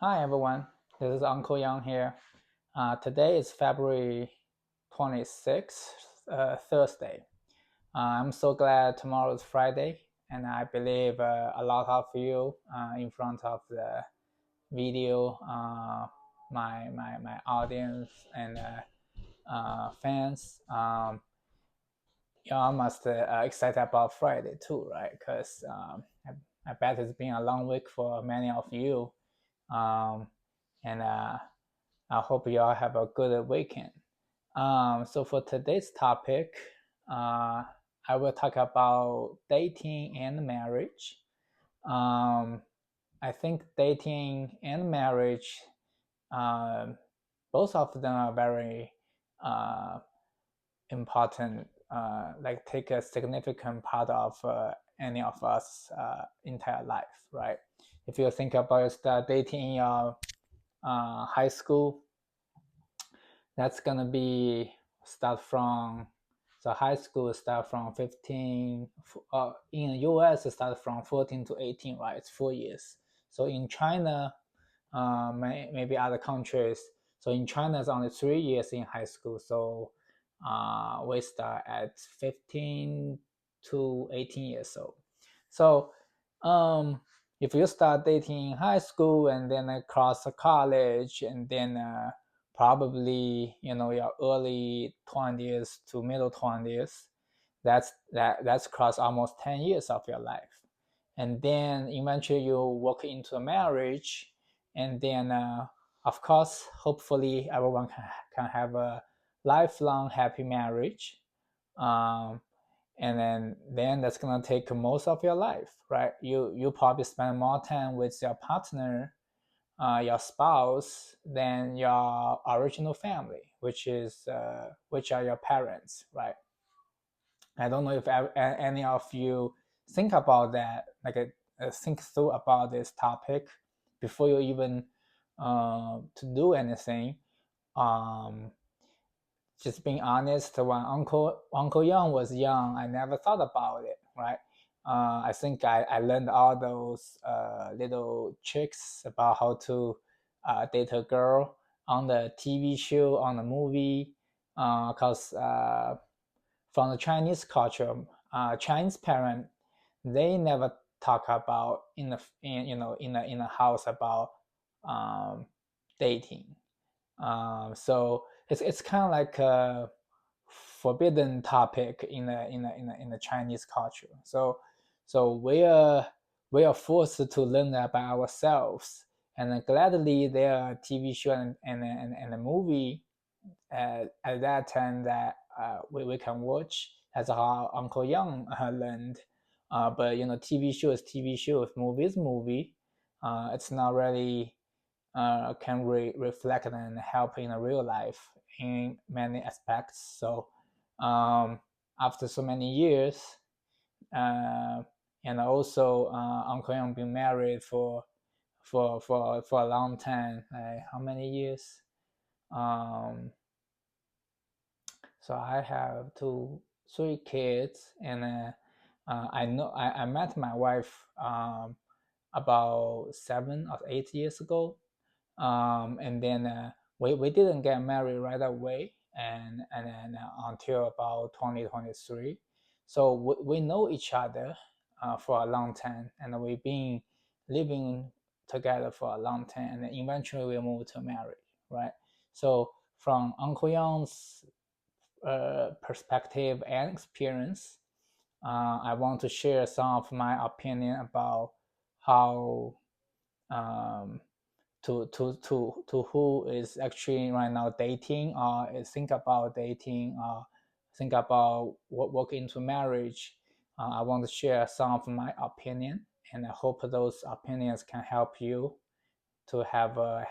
Hi everyone, this is Uncle Yang here. Today is February 26th, Thursday. I'm so glad tomorrow is Friday, and I believe a lot of you in front of the video, my audience and fans, you all must excited about Friday too, right? Because I bet it's been a long week for many of you, um, and I hope you all have a good weekend. So for today's topic, uh, I will talk about dating and marriage. Um, I think dating and marriage, um, both of them are very uh, important. Like take a significant part of any of us entire life, right? If you think about start dating in your high school, that's gonna be start from so high school start from 15 in US it start from 14 to 18, right? It's 4 years. So in China, maybe other countries, so in China it's only 3 years in high school. So we start at 15 to 18 years old. So um, if you start dating in high school and then across college and then probably your early 20s to middle 20s, that's across almost 10 years of your life. And then eventually you walk into a marriage, and then of course hopefully everyone can have a lifelong happy marriage. um, and then that's gonna take most of your life, right? You probably spend more time with your partner, your spouse, than your original family, which are your parents, right? I don't know if any of you think about that, like think through about this topic before you even to do anything. Um, just being honest, when Uncle Young was young, I never thought about it, right? I think I learned all those little tricks about how to date a girl on the TV show, on the movie, because from the Chinese culture, Chinese parent, they never talk about in a house about um, dating. So it's kind of like a forbidden topic in the Chinese culture. So we are forced to learn that by ourselves. And gladly there are TV show and a movie at that time that we can watch. That's how Uncle Young learned. But TV show is TV show, movie is movie. It's not really can reflect and help in a real life in many aspects. So after so many years, uh, and also Uncle Young been married for a long time. Like how many years? Um, so I have three kids, and I met my wife about 7 or 8 years ago. And then we didn't get married right away, and then until about 2023. So we know each other for a long time, and we've been living together for a long time, and eventually we moved to marriage, right? So from Uncle Young's perspective and experience, I want to share some of my opinion about how um, to who is actually right now dating or think about dating or think about what walk into marriage. I want to share some of my opinion, and I hope those opinions can help you to have a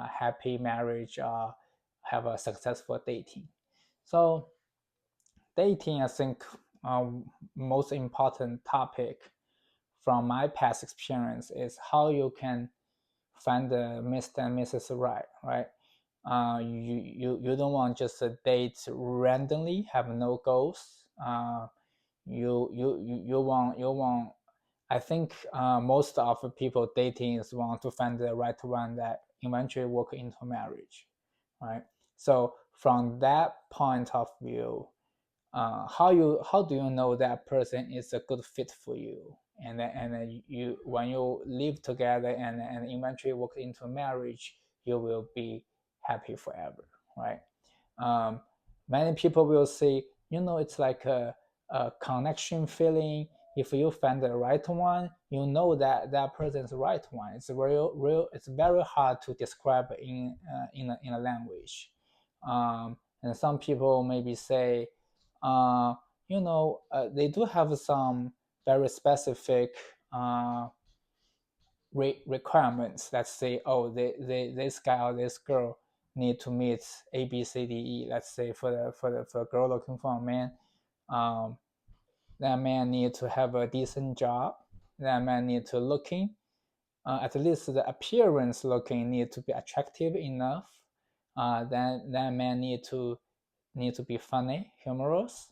happy marriage or have a successful dating. So dating, I think, most important topic from my past experience is how you can find the Mr. and Mrs. Right, right? You don't want just a date randomly, have no goals. You want I think most of the people dating is want to find the right one that eventually work into marriage, right? So from that point of view, how do you know that person is a good fit for you? And then you when you live together and eventually work into marriage, you will be happy forever, right? um, Many people will say, it's like a connection feeling. If you find the right one, you know that that person is the right one. It's real. It's very hard to describe in a language. And some people maybe say, they do have some very specific uh, requirements. Let's say, oh, this guy or this girl need to meet A, B, C, D, E. Let's say for a girl looking for a man, um, that man need to have a decent job. That man need to looking, at least the appearance looking need to be attractive enough. Then that man need to be funny, humorous,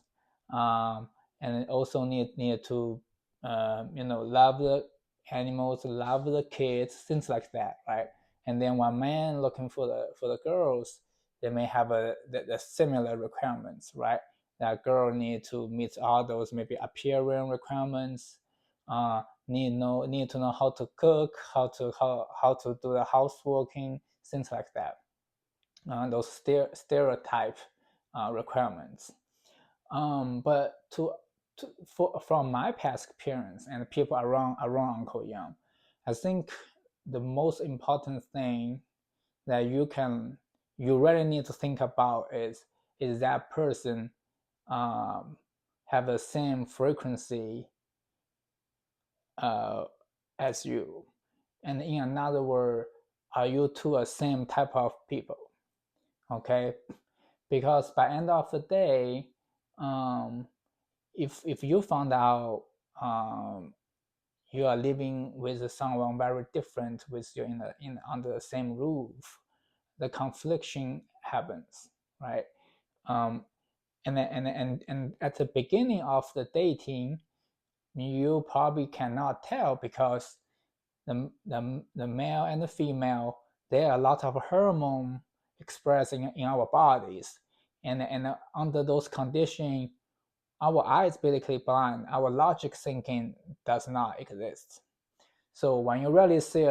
and also need to love the animals, love the kids, things like that, right? And then one man looking for the girls, they may have the similar requirements, right? That girl need to meet all those maybe appearance requirements, need to know how to cook, how to do the houseworking, things like that. Those stereotype requirements. But from my past experience and people around Uncle Yang, I think the most important thing that you really need to think about is that person um, have the same frequency uh, as you, and in another word, are you two a same type of people? Okay, because by end of the day, um, if you found out um, you are living with someone very different with you in under the same roof, the confliction happens, right? Um, and at the beginning of the dating, you probably cannot tell because the male and the female, there are a lot of hormone expressing in our bodies, and under those conditions, our eyes basically blind. Our logic thinking does not exist. So when you really see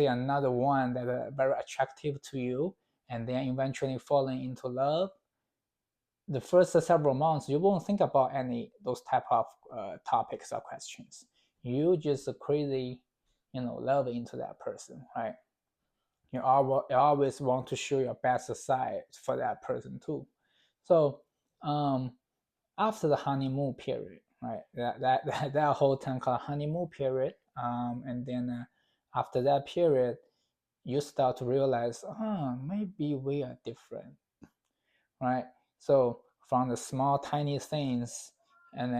another one that are very attractive to you, and then eventually falling into love, the first several months you won't think about any those type of topics or questions. You just crazy, love into that person, right? You always want to show your best side for that person too. So um, after the honeymoon period, right? That whole time called honeymoon period, and then after that period, you start to realize, maybe we are different, right? So from the small tiny things and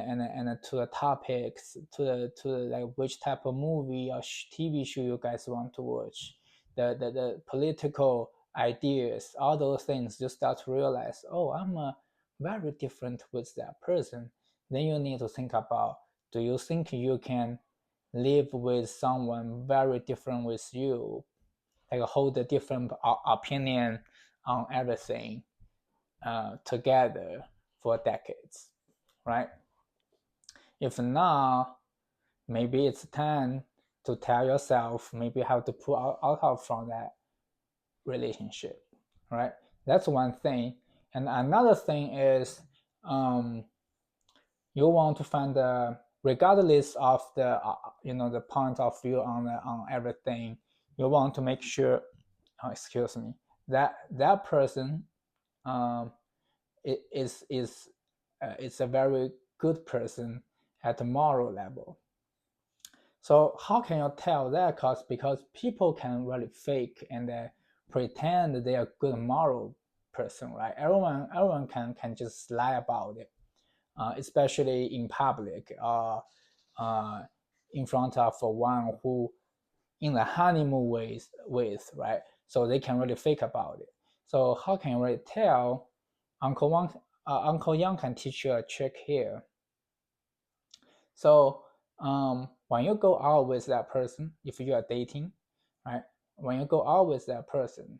to the topics to the like which type of movie or TV show you guys want to watch, the political ideas, all those things, you start to realize, oh, I'm very different with that person. Then you need to think about, do you think you can live with someone very different with you, like hold a different opinion on everything together for decades, right? If not, maybe it's time to tell yourself, maybe you have to pull out of from that relationship, right? That's one thing. And another thing is, um, you want to find regardless of the point of view on everything, you want to make sure, excuse me, that that person um, is it's a very good person at the moral level. So how can you tell that? Because people can really fake and pretend they are good moral person, right? Everyone can just lie about it, especially in public or in front of one who in the honeymoon with, right? So they can really fake about it. So how can you really tell? Uncle Yang can teach you a trick here. So when you go out with that person, if you are dating, right? When you go out with that person,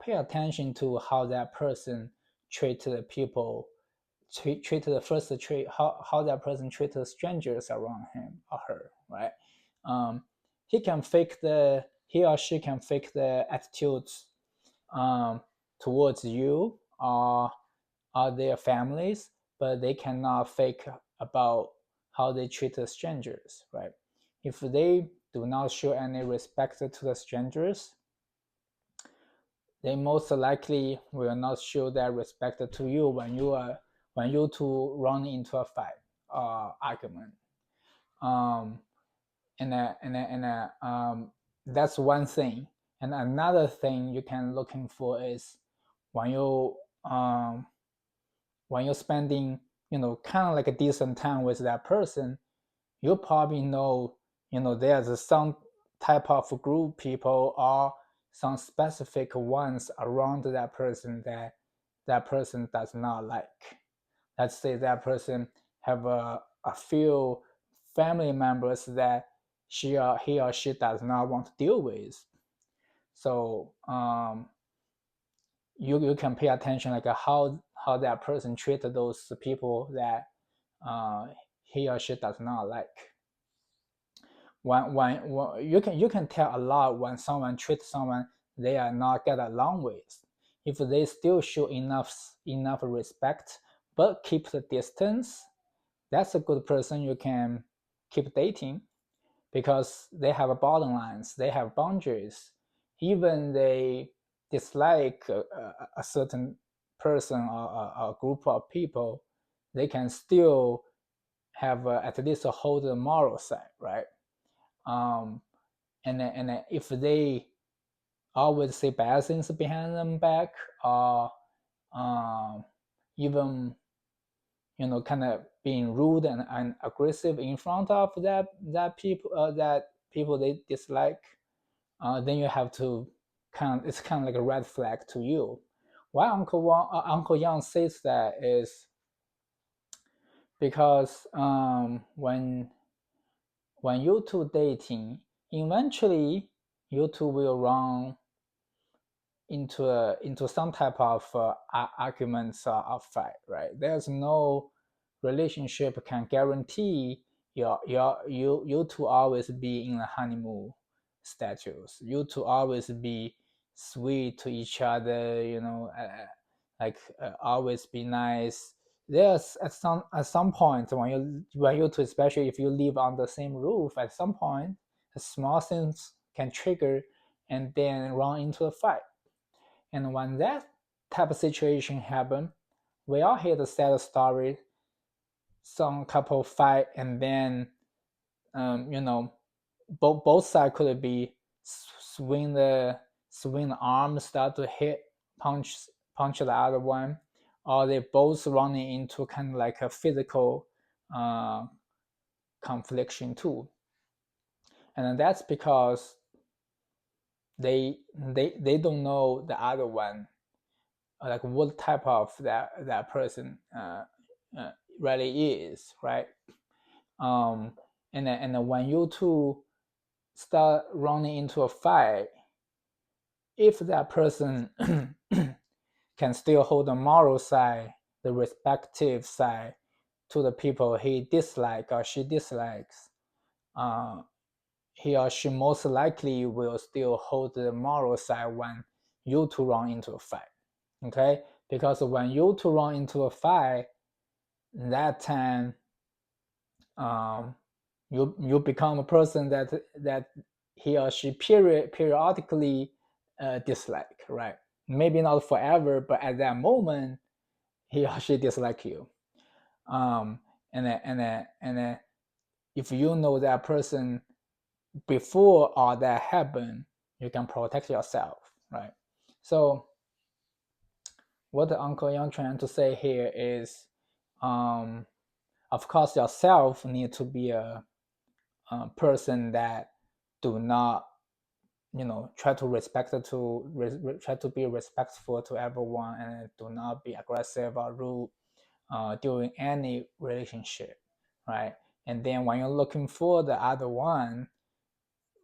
pay attention to how that person treat the people, treat the first treat how that person treat the strangers around him or her, right? Um, he or she can fake the attitudes um, towards you or their families, but they cannot fake about how they treat the strangers, right? If they do not show any respect to the strangers, they most likely will not show that respect to you when you two run into a fight or argument. Um, and that's one thing. And another thing you can looking for is when you um, when you're spending, kind of like a decent time with that person, you probably know, there's some type of group people or some specific ones around that person that person does not like. Let's say that person have a few family members that he or she does not want to deal with. So you can pay attention like how that person treated those people that uh, he or she does not like. When you can tell a lot when someone treats someone they are not get along with. If they still show enough respect but keep the distance, that's a good person you can keep dating, because they have bottom lines, they have boundaries. Even they dislike a certain person or a group of people, they can still have at least hold the moral side, right? Um, and if they always say bad things behind them back, or um, even kind of being rude and aggressive in front of that people they dislike, then you have to it's kind of like a red flag to you. Why Uncle Yang says that is because when you two dating, eventually you two will run into some type of arguments or fight, right? There's no relationship can guarantee you two always be in the honeymoon status. You two always be sweet to each other, always be nice. There's at some point when you two, especially if you live on the same roof, at some point, small things can trigger and then run into a fight. And when that type of situation happen, we all hear the sad story. Some couple fight, and then um, you know, both sides could be swing the arm, start to hit punch the other one, or they both running into kind of like a physical uh, confliction too. And that's because they don't know the other one, like what type of that person really is, right? um and when you two start running into a fight, if that person can still hold the moral side, the respective side to the people he dislike or she dislikes, uh, he or she most likely will still hold the moral side when you two run into a fight. Okay, because when you two run into a fight, that time um, you become a person that he or she periodically dislike, right? Maybe not forever, but at that moment he or she dislike you. um, and then if you know that person before all that happened, you can protect yourself, right? So what the Uncle Yang trying to say here is, um, of course, yourself need to be a person that do not, try to try to be respectful to everyone, and do not be aggressive or rude during any relationship, right? And then when you're looking for the other one,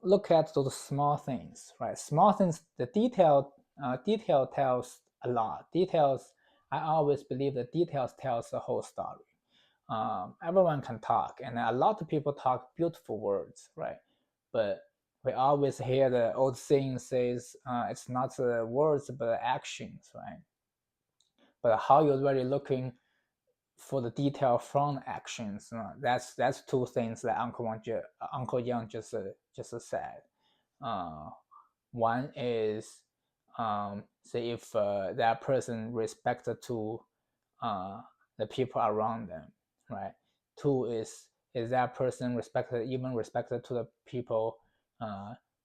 look at those small things, right? Small things, the detail tells a lot. Details, I always believe the details tells the whole story. Everyone can talk, and a lot of people talk beautiful words, right? But we always hear the old saying says it's not the words but the actions, right? But how you're really looking for the detail from actions, that's two things that Uncle Yang just said. Uh, One is say if that person respected to uh, the people around them, right? Two is that person respected to the people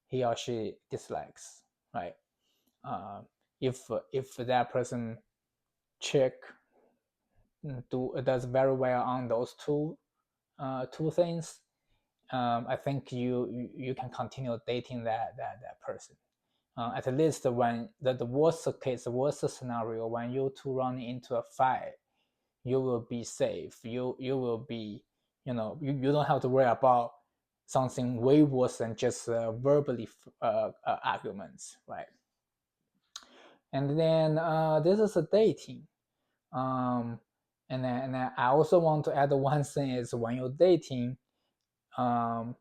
he or she dislikes, right? Uh, if that person check does very well on those two things, I think you can continue dating that person. At least when the worst case, the worst scenario, when you two run into a fight, you will be safe. You will be, you don't have to worry about something way worse than just verbally arguments, right? And then this is a dating. Um, and then I also want to add one thing is when you're dating, um,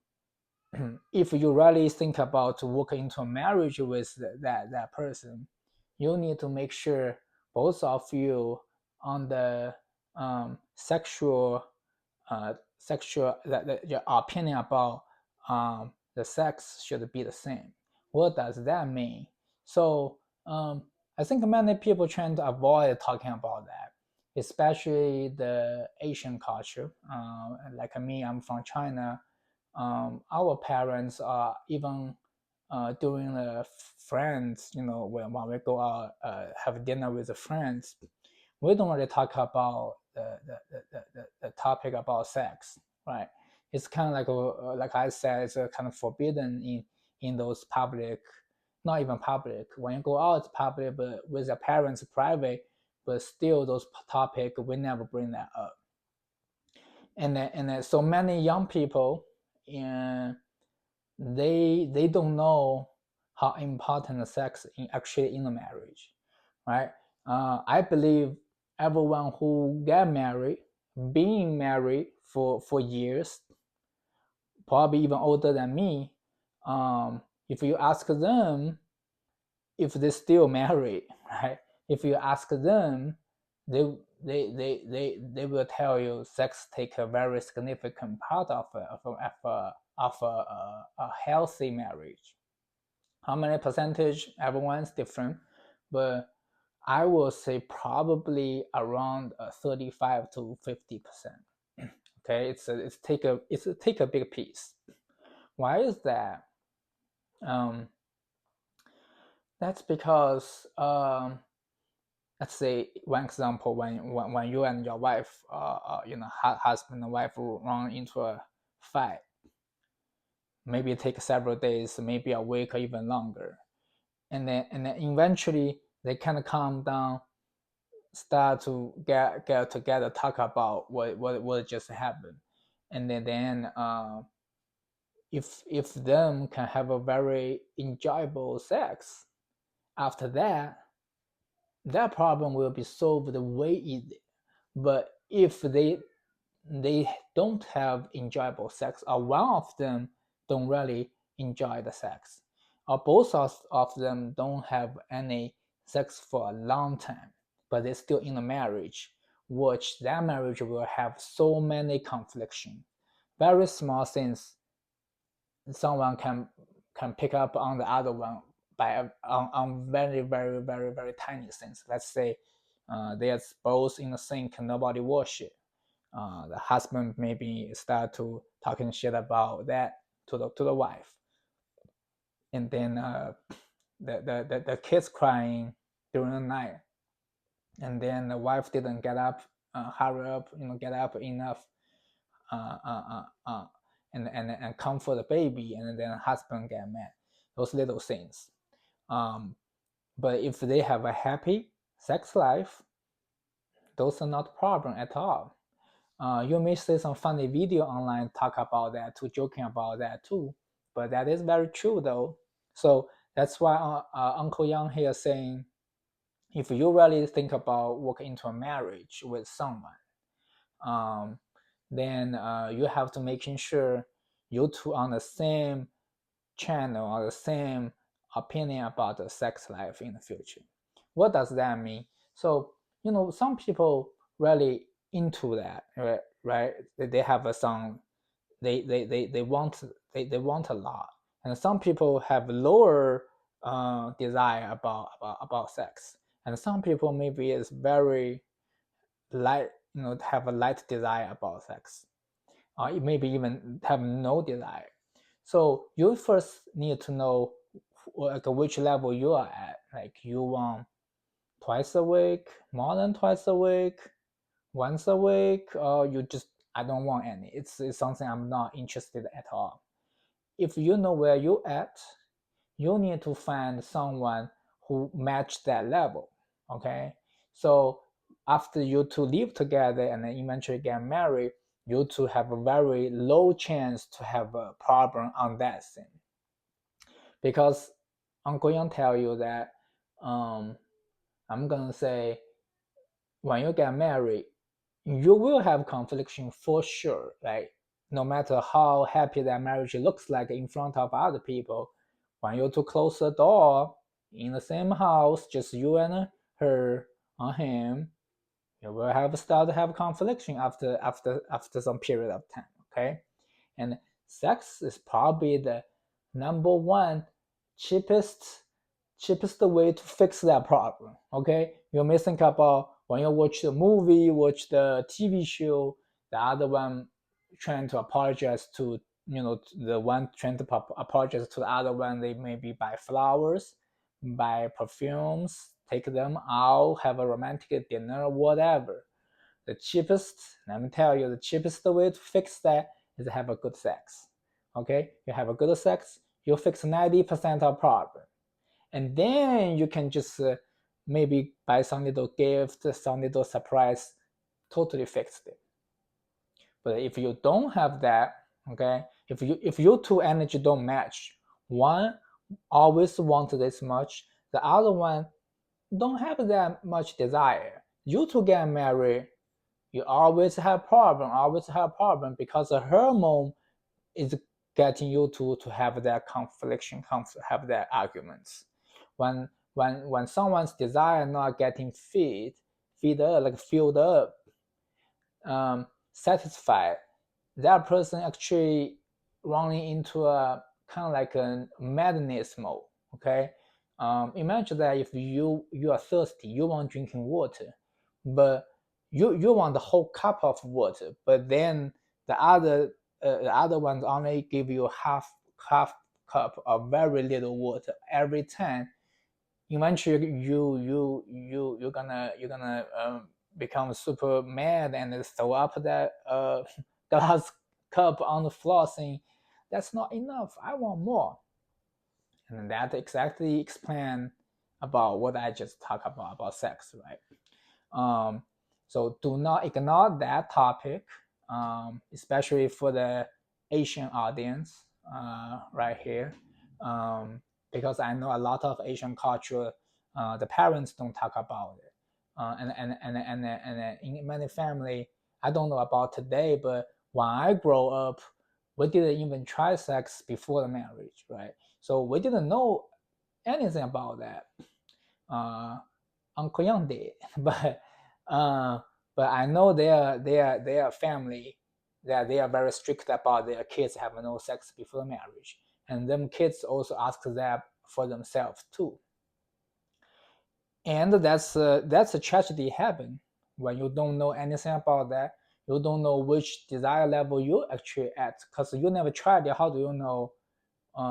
if you really think about to walk into a marriage with that person, you need to make sure both of you on the sexual that your opinion about the sex should be the same. What does that mean? So I think many people trying to avoid talking about that, especially the Asian culture. Like me, I'm from China. Our parents are even during the friends, when we go out have dinner with the friends, we don't really talk about the topic about sex, right? It's kind of like I said, it's kind of forbidden in those public, not even public. When you go out, it's public, but with the parents, private. But still, those topic we never bring that up. And then so many young people, and they don't know how important sex actually in a marriage, right? I believe everyone who get married, being married for years, probably even older than me, if you ask them if they're still married, right? If you ask them, they they will tell you sex take a very significant part of a healthy marriage. How many percentage? Everyone's different, but I will say probably around 35 to 50%. Okay, it's take a big piece. Why is that? Um, that's because let's say one example when you and your wife, husband and wife run into a fight. Maybe it takes several days, maybe a week or even longer, and then eventually they kind of calm down, start to get together, talk about what just happened, and then if them can have a very enjoyable sex after that, that problem will be solved way easy. But if they don't have enjoyable sex, or one of them don't really enjoy the sex, or both of them don't have any sex for a long time, but they're still in a marriage, which that marriage will have so many conflicts. Very small things someone can pick up on the other one on very very very very tiny things. Let's say they're both in the sink and nobody wash it. The husband maybe start to talking shit about that to the wife, and then the kids crying during the night, and then the wife didn't get up, hurry up, get up enough, uh, uh, uh, uh, and comfort the baby, and then the husband get mad. Those little things. Um, but if they have a happy sex life, those are not a problem at all. You may see some funny video online talk about that too, joking about that too, but that is very true though. So that's why Uncle Yang here saying, if you really think about walking into a marriage with someone, um, then you have to making sure you two on the same channel or the same opinion about the sex life in the future. What does that mean? So, some people really into that, right? They have a song, they want, they want a lot, and some people have lower desire about sex, and some people maybe is very light, have a light desire about sex, or maybe even have no desire. So you first need to know like which level you are at. Like you want twice a week, more than twice a week, once a week, or you just, I don't want any. It's something I'm not interested at all. If you know where you at, you need to find someone who match that level. Okay, so after you two live together and then eventually get married, you two have a very low chance to have a problem on that thing, because Uncle Yang tell you that, I'm gonna say, when you get married, you will have confliction for sure. Like no matter how happy that marriage looks like in front of other people, when you two close the door in the same house, just you and her or him, you will have start to have confliction after some period of time. Okay, and sex is probably the number one cheapest cheapest way to fix that problem. Okay, you may think about when you watch the movie, watch the TV show, the other one trying to apologize to, the one trying to apologize to the other one. They maybe buy flowers, buy perfumes, take them out, have a romantic dinner, whatever. The cheapest, let me tell you, the cheapest way to fix that is to have a good sex. Okay, you have a good sex, you fix 90% of problem, and then you can just maybe buy some little gift, some little surprise, totally fix it. But if you don't have that, okay, if you two energy don't match, one always wants this much, the other one don't have that much desire. You two get married, you always have problem because the hormone is getting you to have that confliction, have that arguments. When someone's desire not getting feed up, like filled up, satisfied, that person actually running into a kind of like a madness mode. Okay, imagine that if you are thirsty, you want drinking water, but you want the whole cup of water, but then the other ones only give you half cup of very little water every time. Eventually, you're gonna become super mad and throw up that glass cup on the floor, saying, "That's not enough. I want more." And that exactly explain about what I just talked about sex, right? Um, so do not ignore that topic, especially for the Asian audience right here, because I know a lot of Asian culture, the parents don't talk about it, and in many family, I don't know about today, but when I grow up, we didn't even try sex before the marriage, right? So we didn't know anything about that. Uh, Uncle Yang did, uh, but I know their family, that they are very strict about their kids having no sex before marriage, and them kids also ask that for themselves too. And that's a tragedy happen when you don't know anything about that. You don't know which desire level you actually at, because you never tried it. How do you know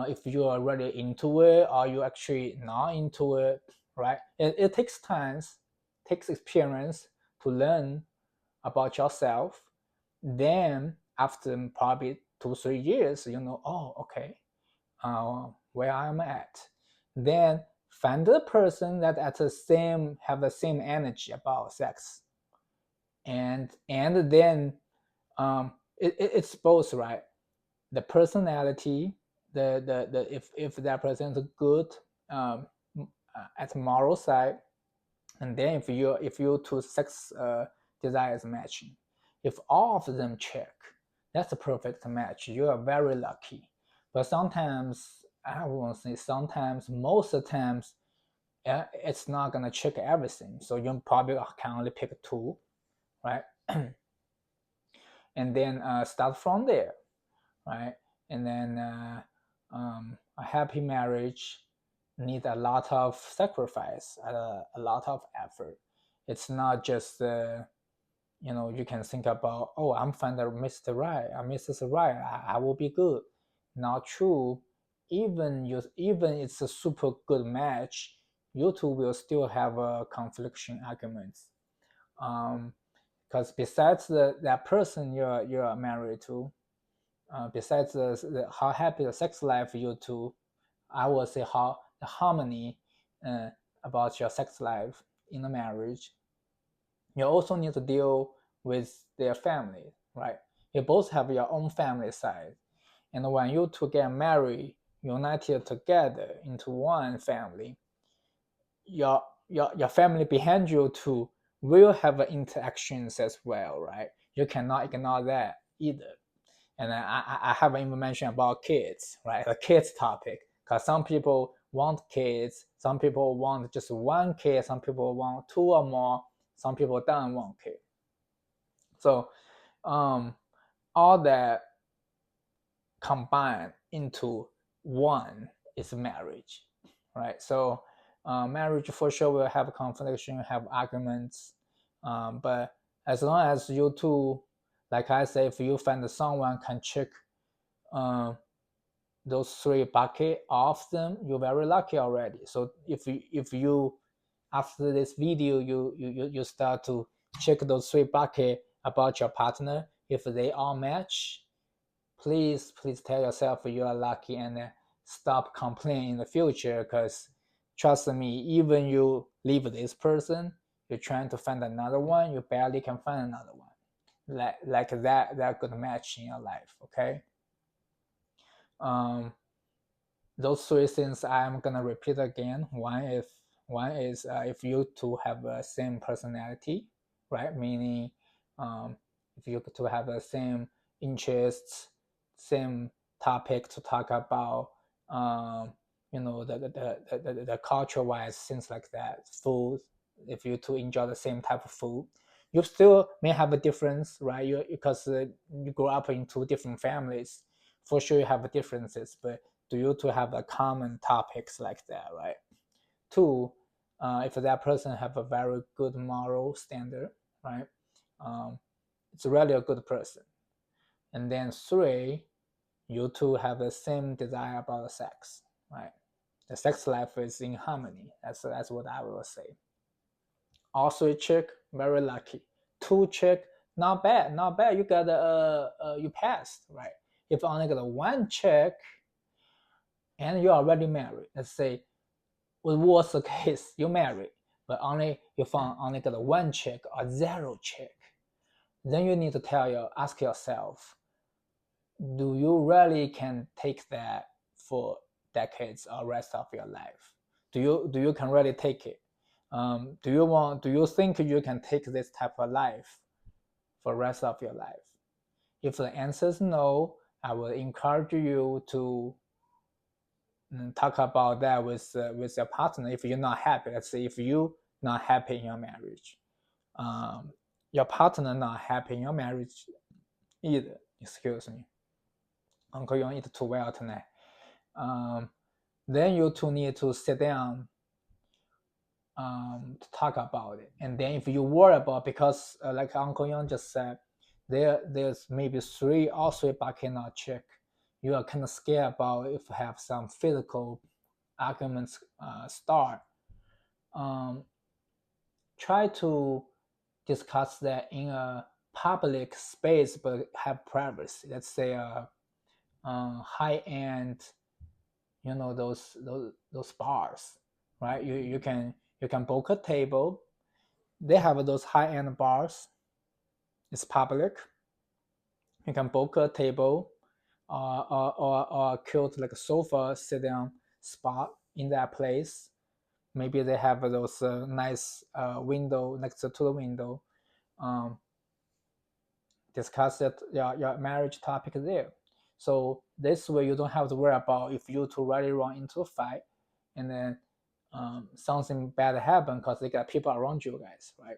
if you are really into it or you actually not into it, right? It takes time, takes experience to learn about yourself. Then after probably 2 3 years, oh, okay, where I'm at. Then find a person that at the same have the same energy about sex, and then It's both, right? The personality, the if that person is good um, at moral side, and then if you two sex desires matching, if all of them check, that's a perfect match. You are very lucky. But sometimes, I won't say sometimes, most of the times, it's not gonna check everything. So you probably can only pick two, right? And then start from there, right? And then a happy marriage needs a lot of sacrifice, a lot of effort. It's not just you can think about, oh, I'm find a Mr. Right, a Mrs. Right, I will be good. Not true. Even it's a super good match, you two will still have a confliction arguments. Because besides that person you're married to, besides how happy the sex life you two, I would say how the harmony uh, about your sex life in the marriage, you also need to deal with their family, right? You both have your own family side, and when you two get married, united together into one family, your your family behind you too will have interactions as well, right? You cannot ignore that either. And I haven't even mentioned about kids, right? The kids topic, because some people want kids, some people want just one kid, some people want two or more, some people don't want kids. So all that combined into one is marriage, right? So marriage for sure will have confliction, have arguments, but as long as you two, like I say, if you find someone can check uh, those three bucket of them, you're very lucky already. So if you after this video you start to check those three bucket about your partner, if they all match, please tell yourself you are lucky, and stop complaining in the future, because trust me, even you leave this person, you're trying to find another one, you barely can find another one like that good match in your life. Okay. um those three things I'm gonna repeat again. One is if you two have the same personality, right? Meaning, um, if you two have the same interests, same topic to talk about, um, the culture wise things like that, food. If you two enjoy the same type of food, you still may have a difference, right? Because you grow up in two different families. For sure, you have differences, but do you to have a common topics like that, right? Two, if that person have a very good moral standard, right? It's really a good person. And then three, you two have the same desire about sex, right? The sex life is in harmony. That's what I will say. All three check, very lucky. Two check, not bad, not bad. You got you passed, right? If only got one check, and you're already married, let's say, what was the case? You married, but you found only got one check or zero check. Then you need to ask yourself, do you really can take that for decades or rest of your life? Do you can really take it? Do you think you can take this type of life for rest of your life? If the answer is no, I will encourage you to talk about that with your partner. If you're not happy, let's say if you not happy in your marriage, um, your partner not happy in your marriage either. Excuse me, Uncle, you don't eat too well tonight. Then you two need to sit down to talk about it. And then if you worry about, because like Uncle Young just said, there's maybe all three bucket not check. You are kind of scared about if you have some physical arguments start. Um, Try to discuss that in a public space, but have privacy. Let's say high end, those bars, right? You can book a table. They have those high end bars. It's public. You can book a table or a cute like a sofa sit down spot in that place. Maybe they have those nice window next to the window. Um, discuss your marriage topic there. So this way you don't have to worry about if you two really run into a fight and then something bad happen because they got people around you guys, right?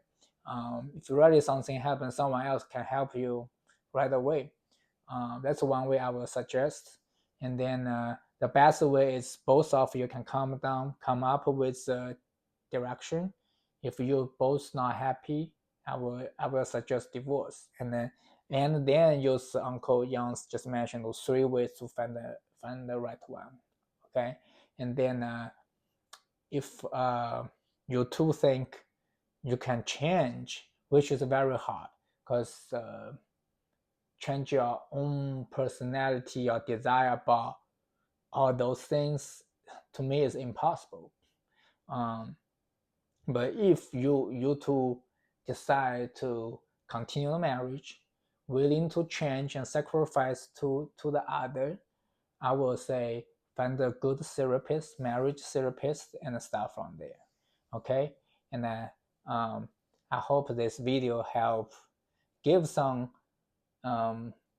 If really something happens, someone else can help you right away. That's one way I will suggest. And then the best way is both of you can calm down, come up with direction. If you both not happy, I will suggest divorce. And then use Uncle Young's just mentioned those 3 ways to find the right one. Okay, and then if you two think you can change, which is very hard because change your own personality or desire about all those things to me is impossible. Um, but if you two decide to continue the marriage, willing to change and sacrifice to the other, I will say find a good therapist, marriage therapist, and start from there. Okay, and I hope this video help give some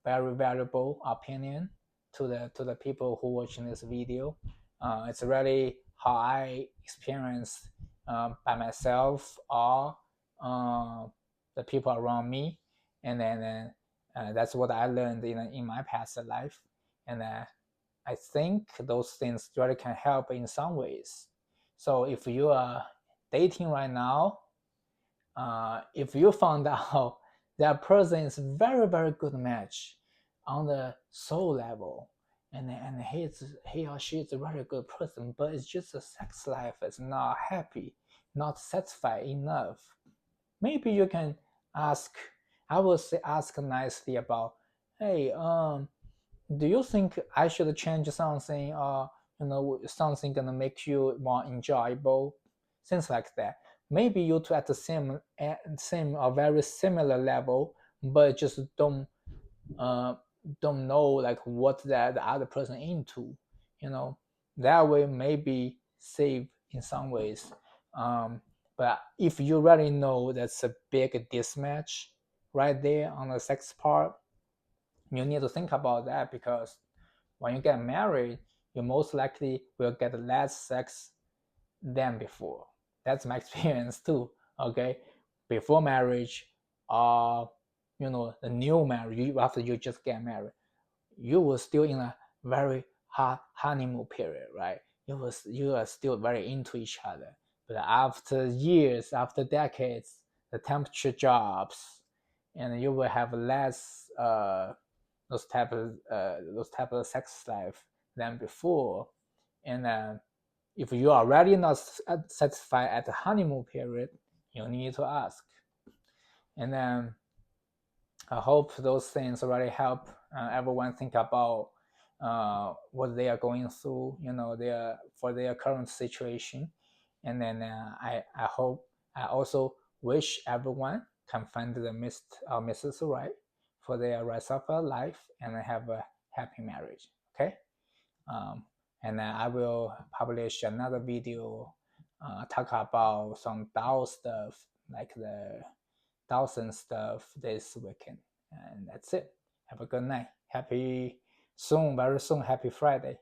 very valuable opinion to the people who watching this video. It's really how I experience by myself or the people around me, and then that's what I learned in my past life, and I think those things really can help in some ways. So if you are dating right now, if you found out that person is very very good match on the soul level, and he or she is a very good person, but it's just a sex life is not happy, not satisfied enough, maybe you can ask. I will say ask nicely about, hey, do you think I should change something, or something gonna make you more enjoyable, things like that. Maybe you two at the same or very similar level, but just uh, don't know like what the other person into, you know that way maybe save in some ways. But if you already know that's a big mismatch right there on the sex part, you need to think about that, because when you get married, you most likely will get less sex than before. That's my experience too. Okay, before marriage, or the new marriage, after you just get married, you were still in a very hot honeymoon period, right? You are still very into each other. But after years, after decades, the temperature drops, and you will have less those type of sex life than before. And if you are already not satisfied at the honeymoon period, you need to ask. And then I hope those things really help everyone think about what they are going through, for their current situation. And then I hope, I also wish everyone can find the Mr. or Mrs. Right for their rest of their life and have a happy marriage. Okay. Um, and then I will publish another video talk about some DAO stuff, like the Dawson stuff this weekend. And that's it. Have a good night. Happy soon, very soon, happy Friday.